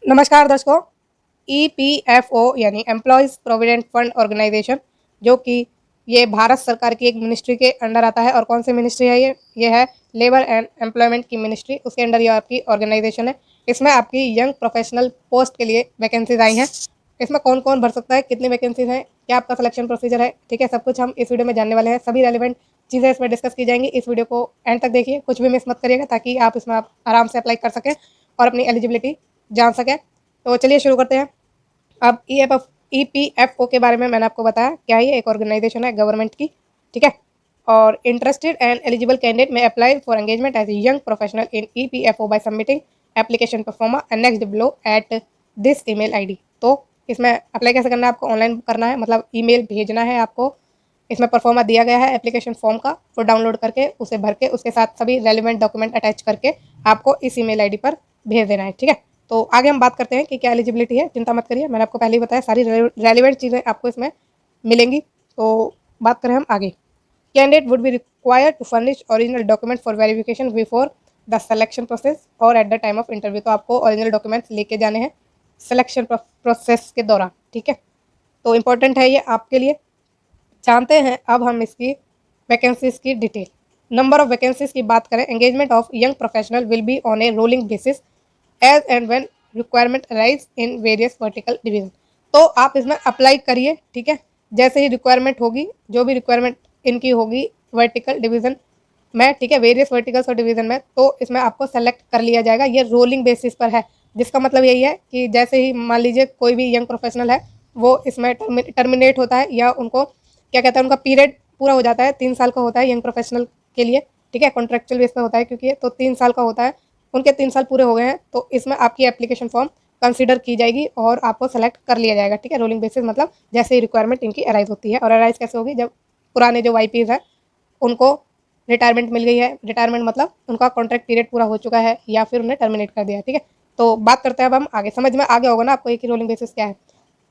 नमस्कार दर्शकों। ईपीएफओ यानी एम्प्लॉयज़ प्रोविडेंट फंड ऑर्गेनाइजेशन, जो कि ये भारत सरकार की एक मिनिस्ट्री के अंडर आता है। और कौन सी मिनिस्ट्री है ये है लेबर एंड एम्प्लॉयमेंट की मिनिस्ट्री। उसके अंडर ये आपकी ऑर्गेनाइजेशन है। इसमें आपकी यंग प्रोफेशनल पोस्ट के लिए वैकेंसीज आई हैं। इसमें कौन कौन भर सकता है, कितनी वैकेंसीज हैं, क्या आपका सिलेक्शन प्रोसीजर है, ठीक है, सब कुछ हम इस वीडियो में जानने वाले हैं। सभी रेलिवेंट चीज़ें इसमें डिस्कस की जाएंगी। इस वीडियो को एंड तक देखिए, कुछ भी मिस मत करिएगा, ताकि आप इसमें आप आराम से अप्लाई कर सकें और अपनी एलिजिबिलिटी जान सकें। तो चलिए शुरू करते हैं। अब ईपीएफओ के बारे में मैंने आपको बताया क्या है। ये एक ऑर्गेनाइजेशन है गवर्नमेंट की, ठीक है। और इंटरेस्टेड एंड एलिजिबल कैंडिडेट में apply for engagement as a young professional in EPFO by submitting application proforma and next below at this email ID. तो इसमें अप्लाई कैसे करना है, आपको ऑनलाइन करना है, मतलब ईमेल भेजना है आपको। इसमें परफॉर्मा दिया गया है एप्लीकेशन फॉर्म का, वो डाउनलोड करके उसे भर के उसके साथ सभी रेलिवेंट डॉक्यूमेंट अटैच करके आपको इस ईमेल आईडी पर भेज देना है, ठीक है। तो आगे हम बात करते हैं कि क्या एलिजिबिलिटी है। चिंता मत करिए, मैंने आपको पहले ही बताया, सारी रेलिवेंट चीज़ें आपको इसमें मिलेंगी। तो बात करें हम आगे। Candidate would be required to furnish original document for verification before the selection process और at the time of interview. तो आपको ओरिजिनल डॉक्यूमेंट्स लेके जाने हैं सिलेक्शन प्रोसेस के दौरान, ठीक है। तो इम्पोर्टेंट है ये आपके लिए। जानते हैं अब हम इसकी वैकेंसीज की डिटेल। नंबर ऑफ वैकेंसीज की बात करें, engagement of young professional will be on a rolling basis as and when requirement arise in various vertical division. तो आप इसमें अप्लाई करिए, ठीक है। जैसे ही रिक्वायरमेंट होगी, जो भी रिक्वायरमेंट इनकी होगी वर्टिकल डिवीजन में, ठीक है, वेरियस वर्टिकल्स और डिवीजन में, तो इसमें आपको सेलेक्ट कर लिया जाएगा। ये रोलिंग बेसिस पर है, जिसका मतलब यही है कि जैसे ही मान लीजिए कोई भी यंग प्रोफेशनल है, वो इसमें टर्मिनेट होता है या उनको क्या कहते हैं, उनका पीरियड पूरा हो जाता है। 3 साल का होता है यंग प्रोफेशनल के लिए, ठीक है, कॉन्ट्रेक्चुअल बेस पे होता है क्योंकि ये तो 3 साल का होता है। उनके 3 साल पूरे हो गए हैं, तो इसमें आपकी एप्लीकेशन फॉर्म कंसिडर की जाएगी और आपको सेलेक्ट कर लिया जाएगा, ठीक है। रोलिंग बेसिस मतलब जैसे ही रिक्वायरमेंट इनकी अराइज होती है। और अराइज कैसे होगी, जब पुराने जो वाईपीज है उनको रिटायरमेंट मिल गई है। रिटायरमेंट मतलब उनका कॉन्ट्रैक्ट पीरियड पूरा हो चुका है या फिर उन्हें टर्मिनेट कर दिया है, ठीक है। तो बात करते हैं अब हम आगे। समझ में आ गया होगा ना आपको एक ही रोलिंग बेसिस क्या है।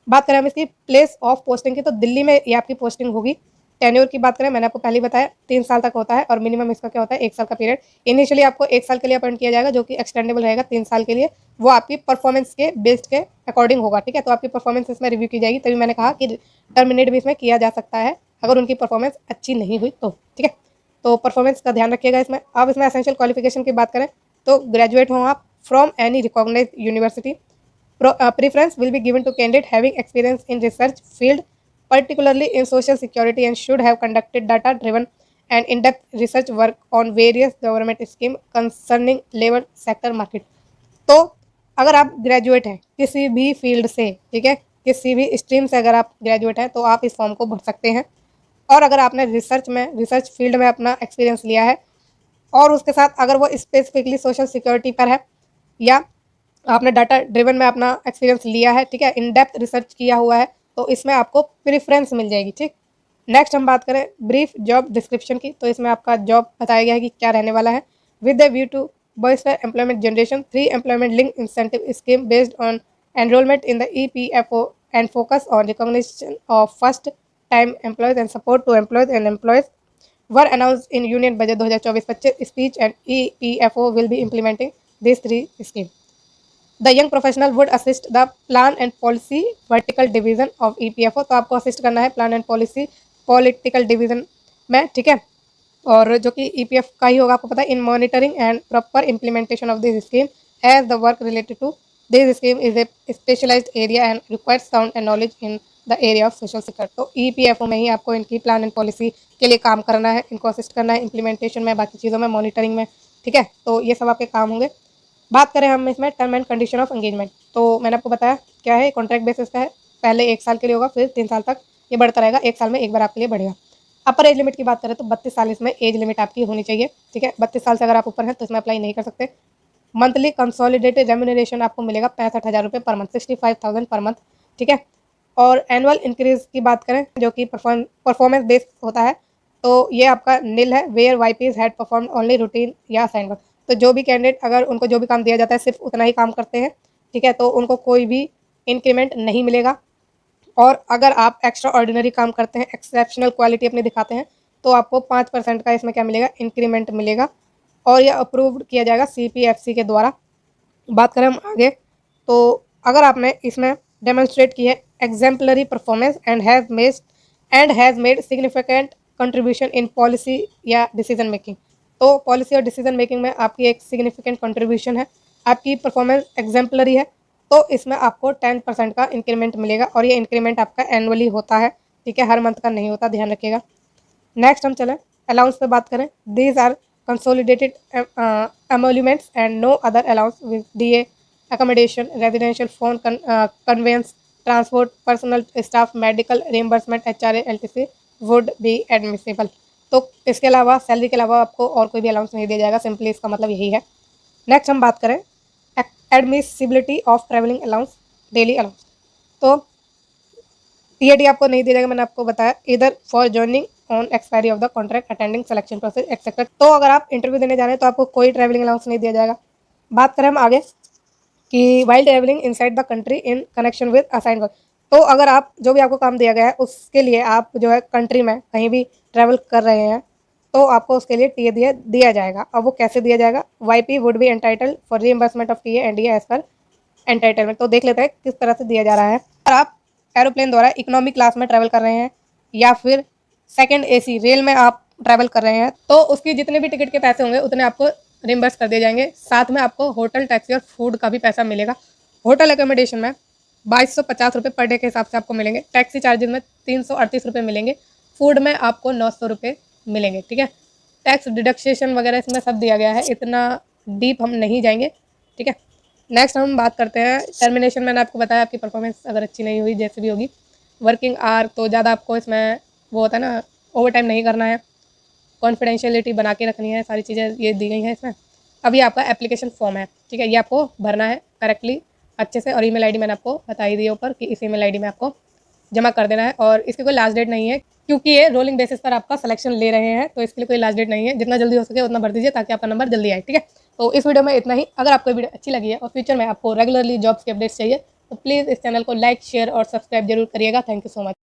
बात करें हम इसकी प्लेस ऑफ पोस्टिंग की, तो दिल्ली में ये आपकी पोस्टिंग होगी। टेन्योर की बात करें, मैंने आपको पहले ही बताया 3 साल तक होता है और मिनिमम इसका क्या होता है, 1 साल का पीरियड। इनिशियली आपको 1 साल के लिए अपॉइंट किया जाएगा, जो कि एक्सटेंडेबल रहेगा 3 साल के लिए। वो आपकी परफॉर्मेंस के बेस्ड के अकॉर्डिंग होगा, ठीक है। तो आपकी परफॉर्मेंस इसमें रिव्यू की जाएगी, तभी मैंने कहा कि टर्मिनेट भी इसमें किया जा सकता है अगर उनकी परफॉर्मेंस अच्छी नहीं हुई तो, ठीक है। तो परफॉर्मेंस का ध्यान रखिएगा इसमें। अब इसमें एसेंशियल क्वालिफिकेशन की बात करें, तो ग्रेजुएट हो आप from any recognised university. Preference will be given to candidate having experience in research field, particularly in social security, and should have conducted data-driven and in-depth research work on various government schemes concerning labor sector market। तो अगर आप graduate हैं किसी भी field से, ठीक है, किसी भी स्ट्रीम से अगर आप ग्रेजुएट हैं, तो आप इस फॉर्म को भर सकते हैं। और अगर आपने रिसर्च फील्ड में अपना एक्सपीरियंस लिया है और उसके साथ अगर वो स्पेसिफिकली सोशल सिक्योरिटी पर है, या आपने डाटा ड्रिवन में अपना एक्सपीरियंस लिया है, ठीक है, इन डेप्थ रिसर्च किया हुआ है, तो इसमें आपको प्रेफरेंस मिल जाएगी, ठीक। नेक्स्ट हम बात करें ब्रीफ जॉब डिस्क्रिप्शन की, तो इसमें आपका जॉब बताया गया है कि क्या रहने वाला है। With the view to booster employment generation, 3 employment link incentive scheme based on enrolment in the EPFO and focus on recognition of first time employees and support to employees and employees were announced in Union Budget 2024-25 speech, and EPFO will be implementing these 3 schemes. The young professional would assist the plan and policy vertical division of EPFO। तो आपको assist करना है plan and policy political division में, ठीक है। और जो कि ईपीएफ का ही होगा, आपको पता है, in monitoring and proper implementation of this scheme as the work related to this scheme is a specialised area and requires sound and knowledge in the area of social security. तो EPFO में ही आपको इनकी plan and policy के लिए काम करना है, इनको असिस्ट करना है इम्प्लीमेंटेशन में, बाकी चीज़ों में, मॉनिटरिंग में, ठीक है। तो ये सब आपके काम होंगे। बात करें हम इसमें term and condition of engagement, तो मैंने आपको बताया क्या है, कॉन्ट्रैक्ट बेसिस पे है। पहले 1 साल के लिए होगा, फिर 3 साल तक ये बढ़ता रहेगा, 1 साल में एक बार आपके लिए बढ़ेगा। अपर एज लिमिट की बात करें तो 32 साल इसमें एज लिमिट आपकी होनी चाहिए, ठीक है। 32 साल से अगर आप ऊपर हैं तो इसमें अप्लाई नहीं कर सकते। मंथली कंसोलिडेटेड रेम्यूनरेशन आपको मिलेगा 65,000 रुपये पर मंथ, 65,000 पर मंथ, ठीक है। और एनुअल इंक्रीज की बात करें, जो कि परफॉर्मेंस बेस्ड होता है, तो ये आपका नील है। Where YPs had perform only routine या असाइन वर्क। तो जो भी कैंडिडेट अगर उनको जो भी काम दिया जाता है सिर्फ उतना ही काम करते हैं, ठीक है, तो उनको कोई भी इंक्रीमेंट नहीं मिलेगा। और अगर आप एक्स्ट्रा ऑर्डिनरी काम करते हैं, एक्सेप्शनल क्वालिटी अपनी दिखाते हैं, तो आपको 5% का इसमें क्या मिलेगा, इंक्रीमेंट मिलेगा। और यह अप्रूव्ड किया जाएगा सीपीएफसी के द्वारा। बात करें हम आगे, तो अगर आपने इसमें डेमोन्स्ट्रेट की है exemplary performance and has made significant contribution in policy या डिसीजन मेकिंग, तो पॉलिसी और डिसीजन मेकिंग में आपकी एक सिग्निफिकेंट कंट्रीब्यूशन है, आपकी परफॉर्मेंस एग्जाम्पलरी है, तो इसमें आपको 10% का इंक्रीमेंट मिलेगा और ये इंक्रीमेंट आपका एनुअली होता है, ठीक है, हर मंथ का नहीं होता, ध्यान रखिएगा। नेक्स्ट हम चलें अलाउंस पे बात करें। These are consolidated emoluments and no other allowance with DA accommodation, residential phone conveyance, transport, personal staff, medical reimbursement, HRA, LTC would be admissible। तो इसके अलावा सैलरी के अलावा आपको और कोई भी अलाउंस नहीं दिया जाएगा, सिंपली इसका मतलब यही है। नेक्स्ट हम बात करें admissibility of travelling allowance, daily allowance. तो टीएडी आपको नहीं दिया जाएगा, मैंने आपको बताया, इधर for joining on expiry of the contract, attending selection process etcetera. तो अगर आप इंटरव्यू देने जा रहे हैं तो आपको कोई ट्रैवलिंग अलाउंस नहीं दिया जाएगा। बात करें हम आगे कि while travelling inside the country in connection with assign work, तो अगर आप जो भी आपको काम दिया गया है उसके लिए आप जो है कंट्री में कहीं भी ट्रैवल कर रहे हैं तो आपको उसके लिए टीए दिया जाएगा। अब वो कैसे दिया जाएगा? YP would be entitled for reimbursement of TA and DA as per entitlement. तो देख लेते हैं किस तरह से दिया जा रहा है। अगर आप एरोप्लेन द्वारा इकोनॉमी क्लास में ट्रैवल कर रहे हैं या फिर सेकेंड एसी रेल में आप ट्रैवल कर रहे हैं तो उसकी जितने भी टिकट के पैसे होंगे उतने आपको रिम्बर्स कर दिए जाएंगे। साथ में आपको होटल टैक्सी और फूड का भी पैसा मिलेगा। होटल एकोमोडेशन में 2250 रुपये पर डे के हिसाब से आपको मिलेंगे। टैक्सी चार्जेस में 338 रुपये मिलेंगे। फूड में आपको 900 रुपये मिलेंगे, ठीक है। टैक्स डिडक्शन वगैरह इसमें सब दिया गया है, इतना डीप हम नहीं जाएंगे, ठीक है। नेक्स्ट हम बात करते हैं टर्मिनेशन। मैंने आपको बताया आपकी परफॉर्मेंस अगर अच्छी नहीं हुई, जैसे भी होगी, वर्किंग आवर तो ज़्यादा आपको इसमें वो होता है ना, ओवर टाइम नहीं करना है, कॉन्फिडेंशियलिटी बना के रखनी है, सारी चीज़ें ये दी गई हैं इसमें। अब ये आपका एप्लीकेशन फॉर्म है, ठीक है, ये आपको भरना है करेक्टली अच्छे से, और ईमेल आईडी मैंने आपको बताई दी है ऊपर कि इस ईमेल आईडी में आपको जमा कर देना है। और इसकी कोई लास्ट डेट नहीं है क्योंकि ये रोलिंग बेसिस पर आपका सिलेक्शन ले रहे हैं, तो इसके लिए कोई लास्ट डेट नहीं है। जितना जल्दी हो सके उतना भर दीजिए ताकि आपका नंबर जल्दी आए, ठीक है। तो इस वीडियो में इतना ही। अगर आपको वीडियो अच्छी लगी है और फ्यूचर में आपको रेगुलरली जॉब्स के अपडेट्स चाहिए तो प्लीज़ इस चैनल को लाइक, शेयर और सब्सक्राइब जरूर करिएगा। Thank you so much.